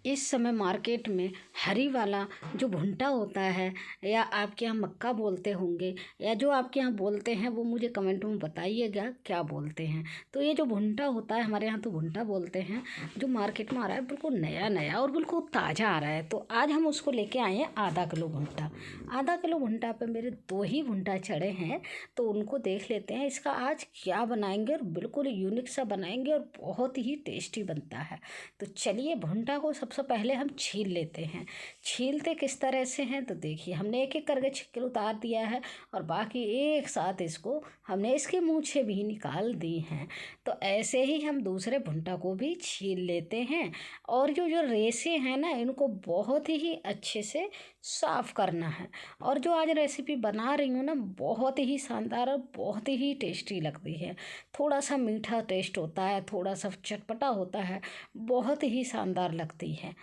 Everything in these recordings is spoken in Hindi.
इस समय मार्केट में हरी वाला जो भुंटा होता है, या आपके यहाँ मक्का बोलते होंगे, या जो आपके यहाँ बोलते हैं वो मुझे कमेंट में बताइएगा क्या बोलते हैं। तो ये जो भुंटा होता है, हमारे यहाँ तो भुंटा बोलते हैं, जो मार्केट में आ रहा है बिल्कुल नया नया और बिल्कुल ताज़ा आ रहा है। तो आज हम उसको लेके आए हैं आधा किलो भुंटा। आधा किलो भुंटा पे मेरे 2 ही भुंटा चढ़े हैं, तो उनको देख लेते हैं इसका आज क्या बनाएंगे। और बिल्कुल यूनिक सा बनाएंगे और बहुत ही टेस्टी बनता है। तो चलिए भुंटा को सबसे पहले हम छील लेते हैं। छीलते किस तरह से हैं तो देखिए, हमने एक एक करके छिक्कर उतार दिया है और बाकी एक साथ इसको हमने इसकी मूछें भी निकाल दी हैं। तो ऐसे ही हम दूसरे भुंटा को भी छील लेते हैं। और जो जो रेसे हैं ना, इनको बहुत ही अच्छे से साफ़ करना है। और जो आज रेसिपी बना रही हूँ ना, बहुत ही शानदार और बहुत ही टेस्टी लगती है। थोड़ा सा मीठा टेस्ट होता है, थोड़ा सा चटपटा होता है, बहुत ही शानदार लगती है।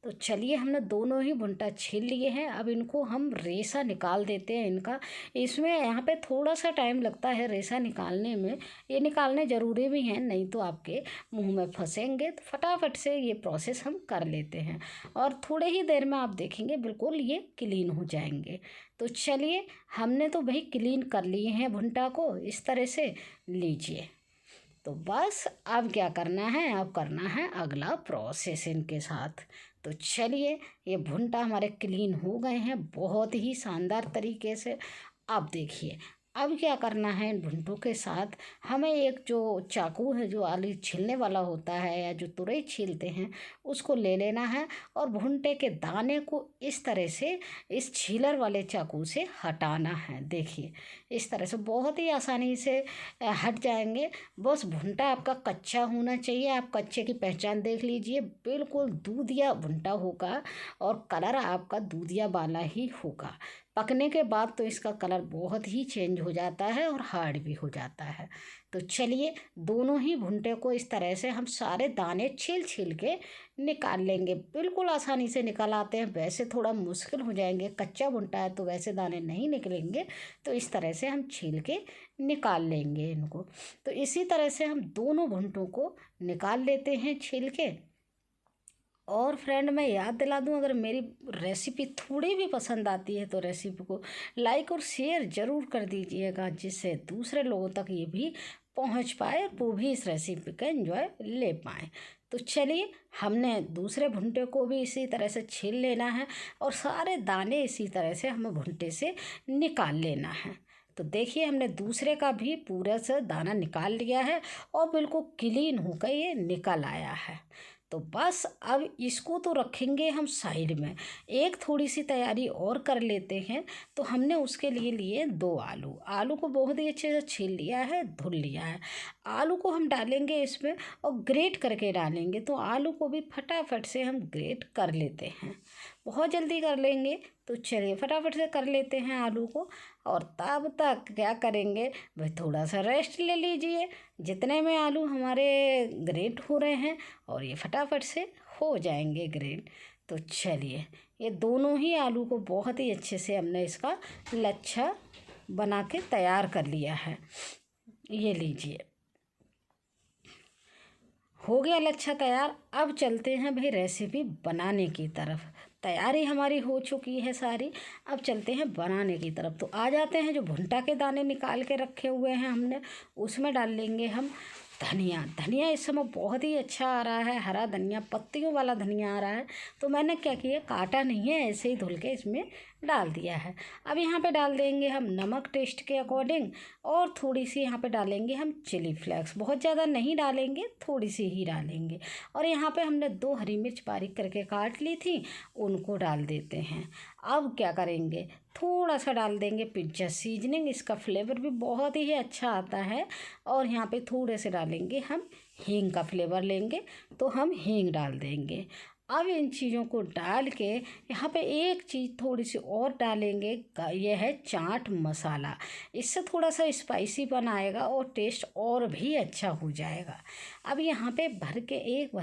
तो चलिए, हमने दोनों ही भुंटा छील लिए हैं। अब इनको हम रेसा निकाल देते हैं इनका। इसमें यहाँ पे थोड़ा सा टाइम लगता है रेसा निकालने में। ये निकालने ज़रूरी भी हैं, नहीं तो आपके मुंह में फंसेंगे। तो फटाफट से ये प्रोसेस हम कर लेते हैं और थोड़े ही देर में आप देखेंगे बिल्कुल ये क्लीन हो जाएंगे। तो चलिए, हमने तो भाई क्लीन कर लिए हैं भुंटा को, इस तरह से लीजिए। तो बस अब क्या करना है, अब करना है अगला प्रोसेस इनके साथ। तो चलिए, ये भुंटा हमारे क्लीन हो गए हैं बहुत ही शानदार तरीके से। अब देखिए, अब क्या करना है, इन भुंटों के साथ हमें एक जो चाकू है, जो आलू छीलने वाला होता है या जो तुरई छीलते हैं, उसको ले लेना है और भुंटे के दाने को इस तरह से इस छीलर वाले चाकू से हटाना है। देखिए, इस तरह से बहुत ही आसानी से हट जाएंगे। बस भुंटा आपका कच्चा होना चाहिए। आप कच्चे की पहचान देख लीजिए, बिल्कुल दूधिया भुंटा होगा और कलर आपका दूधिया वाला ही होगा। पकने के बाद तो इसका कलर बहुत ही चेंज हो जाता है और हार्ड भी हो जाता है। तो चलिए, दोनों ही भुंटे को इस तरह से हम सारे दाने छील छील के निकाल लेंगे। बिल्कुल आसानी से निकाल आते हैं, वैसे थोड़ा मुश्किल हो जाएंगे, कच्चा भुंटा है तो वैसे दाने नहीं निकलेंगे। तो इस तरह से हम छील के निकाल लेंगे इनको। तो इसी तरह से हम दोनों भुंटों को निकाल लेते हैं छील के। और फ्रेंड, मैं याद दिला दूं, अगर मेरी रेसिपी थोड़ी भी पसंद आती है तो रेसिपी को लाइक और शेयर ज़रूर कर दीजिएगा, जिससे दूसरे लोगों तक ये भी पहुंच पाए और वो भी इस रेसिपी का एंजॉय ले पाएँ। तो चलिए, हमने दूसरे भुंटे को भी इसी तरह से छील लेना है और सारे दाने इसी तरह से हमें भुंटे से निकाल लेना है। तो देखिए, हमने दूसरे का भी पूरा से दाना निकाल लिया है और बिल्कुल क्लीन होकर ये निकल आया है। तो बस अब इसको तो रखेंगे हम साइड में। एक थोड़ी सी तैयारी और कर लेते हैं। तो हमने उसके लिए लिए 2 आलू। आलू को बहुत ही अच्छे से छील लिया है, धुल लिया है। आलू को हम डालेंगे इसमें और ग्रेट करके डालेंगे। तो आलू को भी फटाफट से हम ग्रेट कर लेते हैं, बहुत जल्दी कर लेंगे। तो चलिए, फटाफट से कर लेते हैं आलू को। और तब तक क्या करेंगे भाई, थोड़ा सा रेस्ट ले लीजिए, जितने में आलू हमारे ग्रेट हो रहे हैं और ये फटाफट से हो जाएंगे ग्रेट। तो चलिए, ये दोनों ही आलू को बहुत ही अच्छे से हमने इसका लच्छा बना के तैयार कर लिया है। ये लीजिए, हो गया लच्छा तैयार। अब चलते हैं भाई रेसिपी बनाने की तरफ। तैयारी हमारी हो चुकी है सारी, अब चलते हैं बनाने की तरफ। तो आ जाते हैं, जो भुंटा के दाने निकाल के रखे हुए हैं हमने, उसमें डाल लेंगे हम धनिया। धनिया इस समय बहुत ही अच्छा आ रहा है, हरा धनिया, पत्तियों वाला धनिया आ रहा है। तो मैंने क्या किया, काटा नहीं है, ऐसे ही धुल के इसमें डाल दिया है। अब यहाँ पे डाल देंगे हम नमक टेस्ट के अकॉर्डिंग और थोड़ी सी यहाँ पे डालेंगे हम चिली फ्लेक्स। बहुत ज़्यादा नहीं डालेंगे, थोड़ी सी ही डालेंगे। और यहाँ पे हमने 2 हरी मिर्च बारीक करके काट ली थी, उनको डाल देते हैं। अब क्या करेंगे, थोड़ा सा डाल देंगे पिंचा सीजनिंग, इसका फ्लेवर भी बहुत ही अच्छा आता है। और यहाँ पे थोड़े से डालेंगे हम हींग का फ्लेवर लेंगे, तो हम हींग डाल देंगे। अब इन चीज़ों को डाल के यहाँ पे एक चीज़ थोड़ी सी और डालेंगे, यह है चाट मसाला। इससे थोड़ा सा स्पाइसी बनाएगा और टेस्ट और भी अच्छा हो जाएगा। अब यहाँ पे भर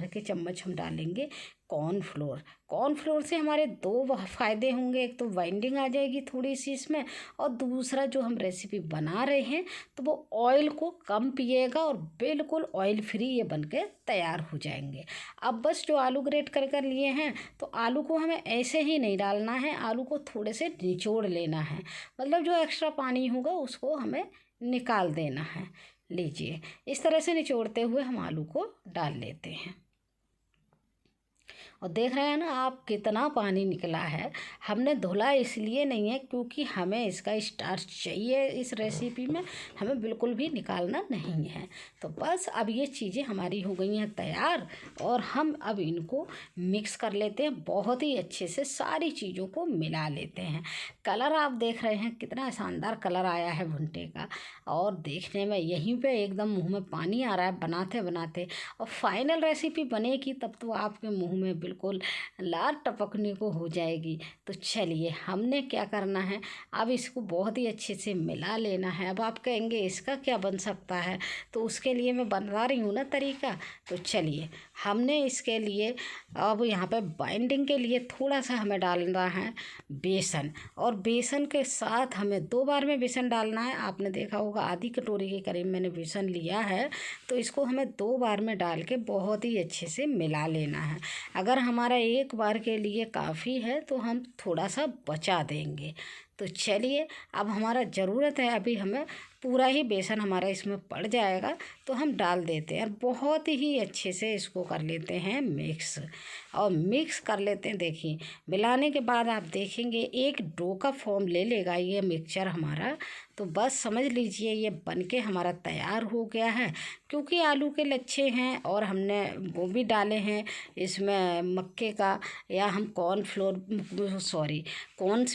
के चम्मच हम डालेंगे कॉर्नफ्लोर। कॉर्नफ्लोर से हमारे 2 फ़ायदे होंगे, एक तो बाइंडिंग आ जाएगी थोड़ी सी इसमें, और दूसरा जो हम रेसिपी बना रहे हैं तो वो ऑयल को कम पिएगा और बिल्कुल ऑयल फ्री ये बन के तैयार हो जाएंगे। अब बस जो आलू ग्रेट करके कर लिए हैं तो आलू को हमें ऐसे ही नहीं डालना है, आलू को थोड़े से निचोड़ लेना है, मतलब जो एक्स्ट्रा पानी होगा उसको हमें निकाल देना है। लीजिए, इस तरह से निचोड़ते हुए हम आलू को डाल लेते हैं। और देख रहे हैं ना आप कितना पानी निकला है। हमने धुला इसलिए नहीं है क्योंकि हमें इसका स्टार्च चाहिए इस रेसिपी में, हमें बिल्कुल भी निकालना नहीं है। तो बस अब ये चीज़ें हमारी हो गई हैं तैयार और हम अब इनको मिक्स कर लेते हैं, बहुत ही अच्छे से सारी चीज़ों को मिला लेते हैं। कलर आप देख रहे हैं कितना शानदार कलर आया है भुट्टे का, और देखने में यहीं पे एकदम मुंह में पानी आ रहा है बनाते बनाते। और फाइनल रेसिपी बनेगी तब तो आपके मुंह में बिल्कुल लार टपकने को हो जाएगी। तो चलिए, हमने क्या करना है, अब इसको बहुत ही अच्छे से मिला लेना है। अब आप कहेंगे इसका क्या बन सकता है, तो उसके लिए मैं बता रही हूँ ना तरीका। तो चलिए, हमने इसके लिए अब यहाँ पे बाइंडिंग के लिए थोड़ा सा हमें डालना है बेसन, और बेसन के साथ हमें 2 बार में बेसन डालना है। आपने देखा होगा आधी कटोरी के करीब मैंने बेसन लिया है, तो इसको हमें 2 बार में डाल के बहुत ही अच्छे से मिला लेना है। अगर हमारा 1 बार के लिए काफ़ी है तो हम थोड़ा सा बचा देंगे। तो चलिए, अब हमारा ज़रूरत है, अभी हमें पूरा ही बेसन हमारा इसमें पड़ जाएगा तो हम डाल देते हैं और बहुत ही अच्छे से इसको कर लेते हैं मिक्स। और मिक्स कर लेते हैं, देखिए मिलाने के बाद आप देखेंगे एक डो का फॉर्म ले लेगा ये मिक्सचर हमारा। तो बस समझ लीजिए ये बनके हमारा तैयार हो गया है। क्योंकि आलू के लच्छे हैं और हमने वो भी डाले हैं इसमें मक्के का, या हम कॉर्न्स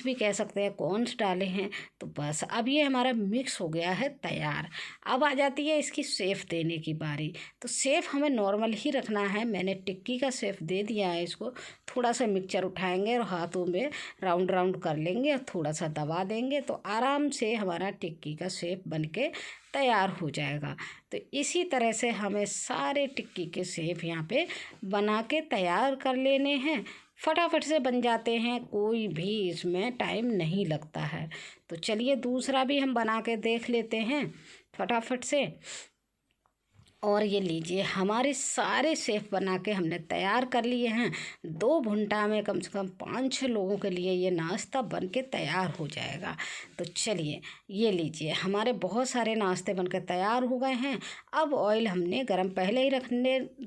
भी कह सकते हैं, कॉर्न्स डाले हैं। तो बस अब ये हमारा मिक्स हो गया है तैयार। अब आ जाती है इसकी शेप देने की बारी। तो शेप हमें नॉर्मल ही रखना है, मैंने टिक्की का शेप दे दिया है इसको। थोड़ा सा मिक्सचर उठाएंगे और हाथों में राउंड राउंड कर लेंगे और थोड़ा सा दबा देंगे तो आराम से हमारा टिक्की का शेप बनके तैयार हो जाएगा। तो इसी तरह से हमें सारे टिक्की के शेप यहाँ पे बना के तैयार कर लेने हैं। फटाफट से बन जाते हैं, कोई भी इसमें टाइम नहीं लगता है। तो चलिए दूसरा भी हम बना के देख लेते हैं फटाफट से। और ये लीजिए, हमारे सारे शेप बना के हमने तैयार कर लिए हैं। 2 घंटा में कम से कम 5-6 लोगों के लिए ये नाश्ता बन के तैयार हो जाएगा। तो चलिए, ये लीजिए हमारे बहुत सारे नाश्ते बन के तैयार हो गए हैं। अब ऑयल हमने गरम पहले ही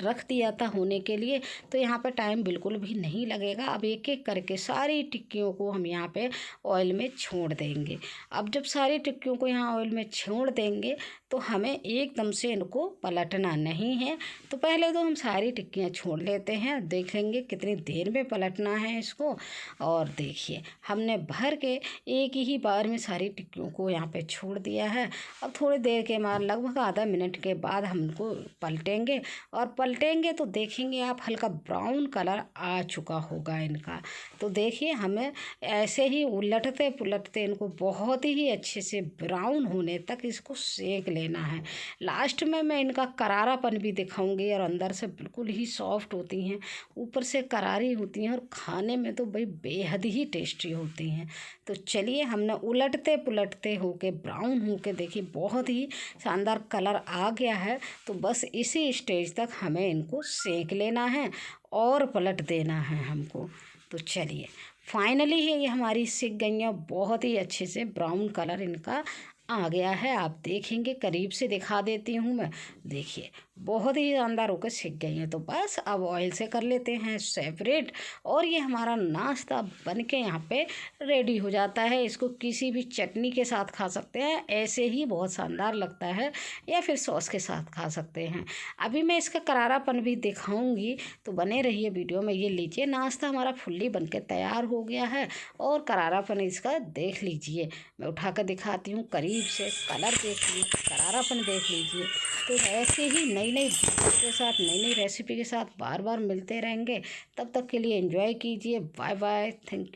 रख दिया था होने के लिए, तो यहाँ पे टाइम बिल्कुल भी नहीं लगेगा। अब एक एक करके सारी टिक्कियों को हम यहाँ पे ऑयल में छोड़ देंगे। अब जब सारी टिक्कियों को यहाँ ऑयल में छोड़ देंगे तो हमें एकदम से इनको पलटना नहीं है। तो पहले तो हम सारी टिक्कियाँ छोड़ लेते हैं, देख लेंगे कितनी देर में पलटना है इसको। और देखिए, हमने भर के एक ही बार में सारी टिक्कियों को यहाँ पे छोड़ दिया है। अब थोड़ी देर के बाद, लगभग आधा मिनट के बाद हम इनको पलटेंगे, और पलटेंगे तो देखेंगे आप हल्का ब्राउन कलर आ चुका होगा इनका। तो देखिए, हमें ऐसे ही उलटते पुलटते इनको बहुत ही अच्छे से ब्राउन होने तक इसको सेक लेना है। लास्ट में मैं इनका करारापन भी दिखाऊंगी, और अंदर से बिल्कुल ही सॉफ्ट होती हैं, ऊपर से करारी होती हैं, और खाने में तो भाई बेहद ही टेस्टी होती हैं। तो चलिए, हमने उलटते पुलटते होके ब्राउन होके देखिए बहुत ही शानदार कलर आ गया है। तो बस इसी स्टेज तक हमें इनको सेक लेना है और पलट देना है हमको। तो चलिए, फाइनली ये हमारी सिक गई हैं, बहुत ही अच्छे से ब्राउन कलर इनका आ गया है। आप देखेंगे, करीब से दिखा देती हूँ मैं, देखिए बहुत ही शानदार होकर सिक गई हैं। तो बस अब ऑयल से कर लेते हैं सेपरेट, और ये हमारा नाश्ता बनके यहाँ पे रेडी हो जाता है। इसको किसी भी चटनी के साथ खा सकते हैं, ऐसे ही बहुत शानदार लगता है, या फिर सॉस के साथ खा सकते हैं। अभी मैं इसका करारापन भी दिखाऊंगी, तो बने रहिए वीडियो में। ये लीजिए, नाश्ता हमारा फुल्ली बनके तैयार हो गया है, और करारापन इसका देख लीजिए, मैं उठा कर दिखाती हूँ करीब से। कलर देखिए, करारापन देख लीजिए। तो ऐसे ही नई नई के साथ, नई नई रेसिपी के साथ बार बार मिलते रहेंगे। तब तक के लिए एंजॉय कीजिए। Bye bye, thank you.